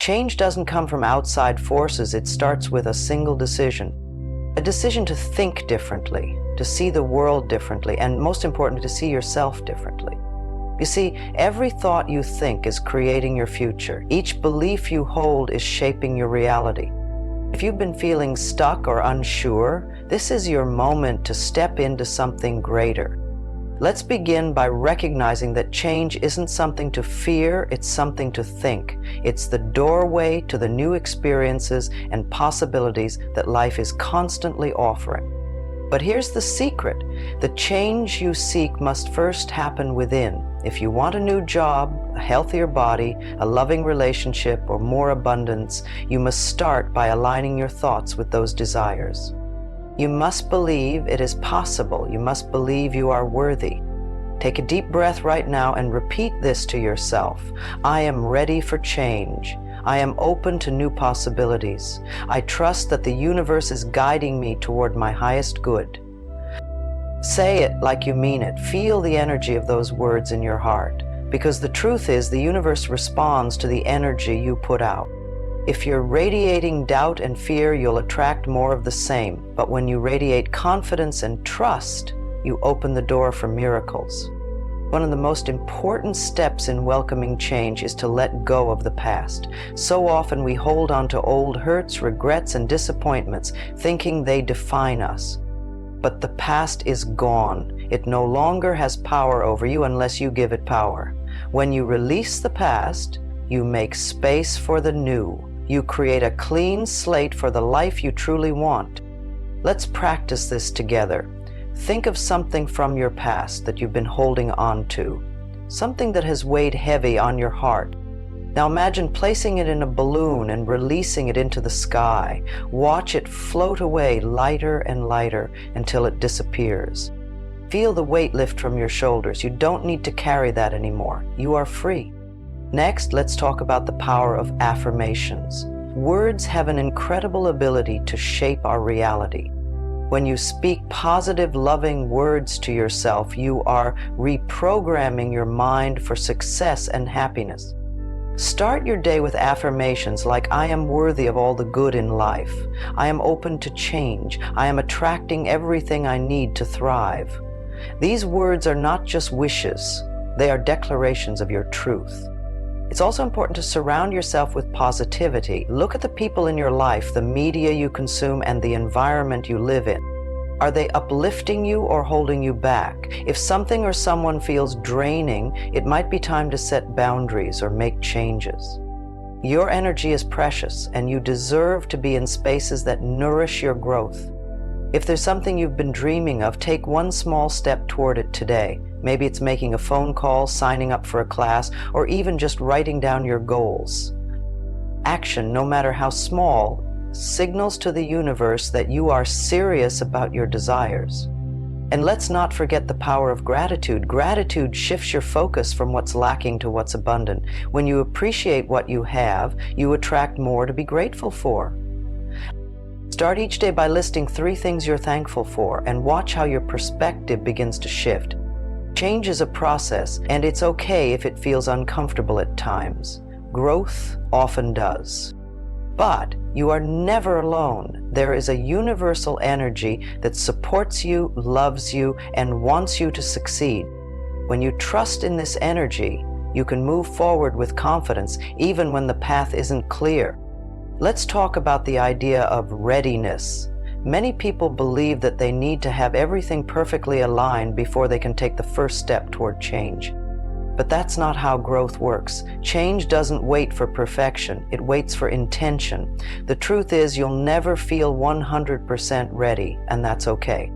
Change doesn't come from outside forces, it starts with a single decision. A decision to think differently, to see the world differently, and most importantly, to see yourself differently. You see, every thought you think is creating your future. Each belief you hold is shaping your reality. If you've been feeling stuck or unsure, this is your moment to step into something greater. Let's begin by recognizing that change isn't something to fear, it's something to think. It's the doorway to the new experiences and possibilities that life is constantly offering. But here's the secret. The change you seek must first happen within. If you want a new job, a healthier body, a loving relationship, or more abundance, you must start by aligning your thoughts with those desires. You must believe it is possible. You must believe you are worthy. Take a deep breath right now and repeat this to yourself. I am ready for change. I am open to new possibilities. I trust that the universe is guiding me toward my highest good. Say it like you mean it. Feel the energy of those words in your heart. Because the truth is, the universe responds to the energy you put out. If you're radiating doubt and fear, you'll attract more of the same. But when you radiate confidence and trust, you open the door for miracles. One of the most important steps in welcoming change is to let go of the past. So often we hold on to old hurts, regrets, and disappointments, thinking they define us. But the past is gone. It no longer has power over you unless you give it power. When you release the past, you make space for the new. You create a clean slate for the life you truly want. Let's practice this together. Think of something from your past that you've been holding on to, something that has weighed heavy on your heart. Now imagine placing it in a balloon and releasing it into the sky. Watch it float away lighter and lighter until it disappears. Feel the weight lift from your shoulders. You don't need to carry that anymore. You are free. Next, let's talk about the power of affirmations. Words have an incredible ability to shape our reality. When you speak positive, loving words to yourself, you are reprogramming your mind for success and happiness. Start your day with affirmations like, I am worthy of all the good in life. I am open to change. I am attracting everything I need to thrive. These words are not just wishes. They are declarations of your truth. It's also important to surround yourself with positivity. Look at the people in your life, the media you consume, and the environment you live in. Are they uplifting you or holding you back? If something or someone feels draining, it might be time to set boundaries or make changes. Your energy is precious, and you deserve to be in spaces that nourish your growth. If there's something you've been dreaming of, take one small step toward it today. Maybe it's making a phone call, signing up for a class, or even just writing down your goals. Action, no matter how small, signals to the universe that you are serious about your desires. And let's not forget the power of gratitude. Gratitude shifts your focus from what's lacking to what's abundant. When you appreciate what you have, you attract more to be grateful for. Start each day by listing 3 things you're thankful for, and watch how your perspective begins to shift. Change is a process, and it's okay if it feels uncomfortable at times. Growth often does. But you are never alone. There is a universal energy that supports you, loves you, and wants you to succeed. When you trust in this energy, you can move forward with confidence even when the path isn't clear. Let's talk about the idea of readiness. Many people believe that they need to have everything perfectly aligned before they can take the first step toward change. But that's not how growth works. Change doesn't wait for perfection. It waits for intention. The truth is, you'll never feel 100% ready, and that's okay.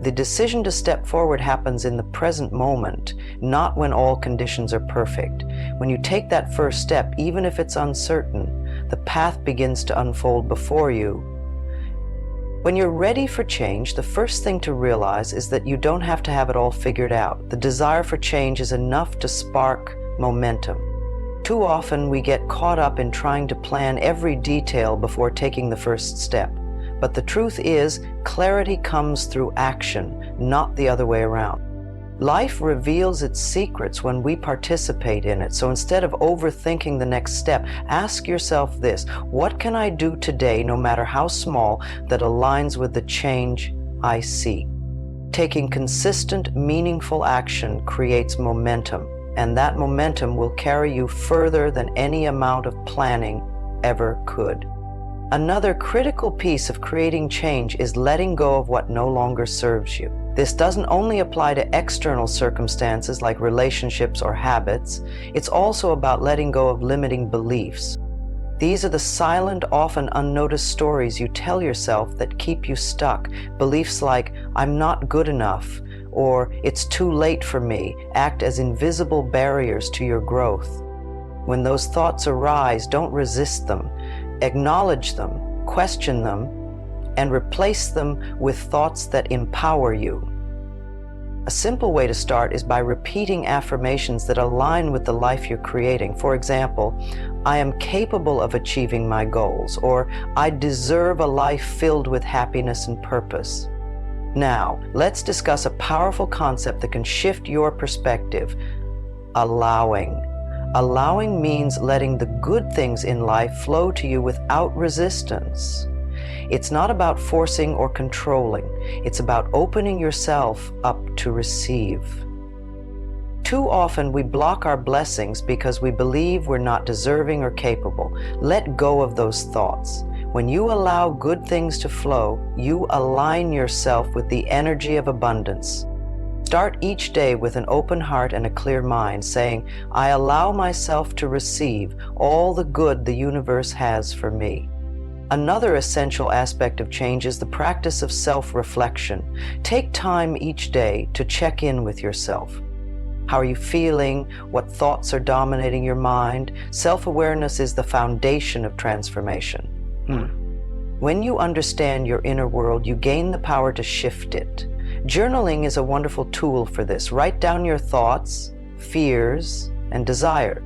The decision to step forward happens in the present moment, not when all conditions are perfect. When you take that first step, even if it's uncertain, the path begins to unfold before you. When you're ready for change, the first thing to realize is that you don't have to have it all figured out. The desire for change is enough to spark momentum. Too often we get caught up in trying to plan every detail before taking the first step. But the truth is, clarity comes through action, not the other way around. Life reveals its secrets when we participate in it. So instead of overthinking the next step, ask yourself this: what can I do today, no matter how small, that aligns with the change I seek? Taking consistent, meaningful action creates momentum, and that momentum will carry you further than any amount of planning ever could. Another critical piece of creating change is letting go of what no longer serves you. This doesn't only apply to external circumstances like relationships or habits, it's also about letting go of limiting beliefs. These are the silent, often unnoticed stories you tell yourself that keep you stuck. Beliefs like, "I'm not good enough," or "it's too late for me," act as invisible barriers to your growth. When those thoughts arise, don't resist them. Acknowledge them, question them, and replace them with thoughts that empower you. A simple way to start is by repeating affirmations that align with the life you're creating. For example, "I am capable of achieving my goals," or "I deserve a life filled with happiness and purpose." Now, let's discuss a powerful concept that can shift your perspective: allowing. Allowing means letting the good things in life flow to you without resistance. It's not about forcing or controlling. It's about opening yourself up to receive. Too often we block our blessings because we believe we're not deserving or capable. Let go of those thoughts. When you allow good things to flow, you align yourself with the energy of abundance. Start each day with an open heart and a clear mind, saying, "I allow myself to receive all the good the universe has for me." Another essential aspect of change is the practice of self-reflection. Take time each day to check in with yourself. How are you feeling? What thoughts are dominating your mind? Self-awareness is the foundation of transformation. When you understand your inner world, you gain the power to shift it. Journaling is a wonderful tool for this. Write down your thoughts, fears, and desire.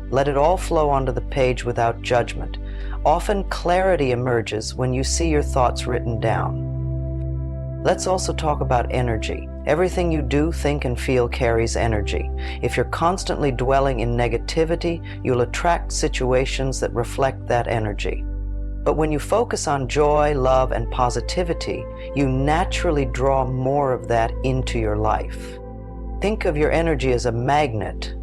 Let it all flow onto the page without judgment. Often clarity emerges when you see your thoughts written down. Let's also talk about energy. Everything you do, think, and feel carries energy. If you're constantly dwelling in negativity, you'll attract situations that reflect that energy. But when you focus on joy, love, and positivity, you naturally draw more of that into your life. Think of your energy as a magnet.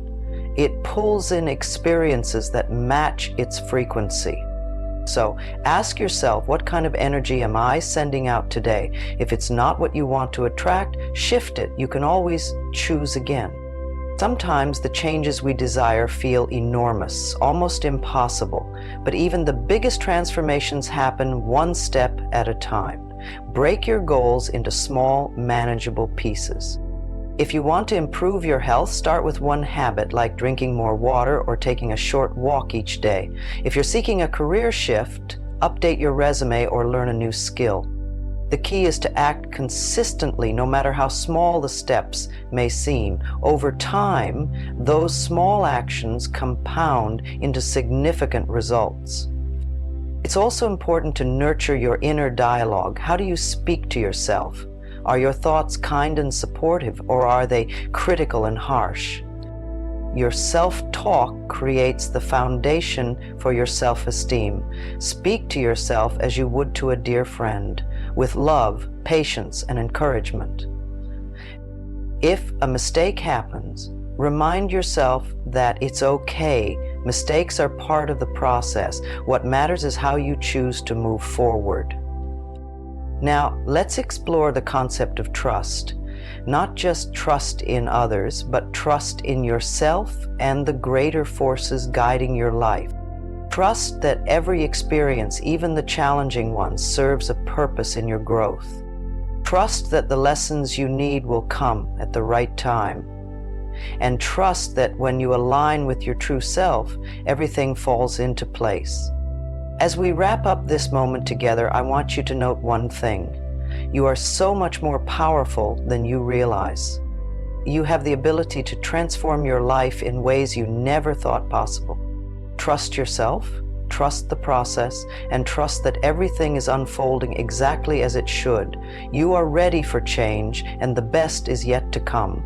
It pulls in experiences that match its frequency. So ask yourself, what kind of energy am I sending out today? If it's not what you want to attract, shift it. You can always choose again. Sometimes the changes we desire feel enormous, almost impossible, but even the biggest transformations happen one step at a time. Break your goals into small, manageable pieces. If you want to improve your health, start with one habit, like drinking more water or taking a short walk each day. If you're seeking a career shift, update your resume or learn a new skill. The key is to act consistently, no matter how small the steps may seem. Over time, those small actions compound into significant results. It's also important to nurture your inner dialogue. How do you speak to yourself? Are your thoughts kind and supportive, or are they critical and harsh? Your self-talk creates the foundation for your self-esteem. Speak to yourself as you would to a dear friend, with love, patience, and encouragement. If a mistake happens, remind yourself that it's okay. Mistakes are part of the process. What matters is how you choose to move forward. Now, let's explore the concept of trust. Not just trust in others, but trust in yourself and the greater forces guiding your life. Trust that every experience, even the challenging ones, serves a purpose in your growth. Trust that the lessons you need will come at the right time. And trust that when you align with your true self, everything falls into place. As we wrap up this moment together, I want you to note one thing. You are so much more powerful than you realize. You have the ability to transform your life in ways you never thought possible. Trust yourself, trust the process, and trust that everything is unfolding exactly as it should. You are ready for change, and the best is yet to come.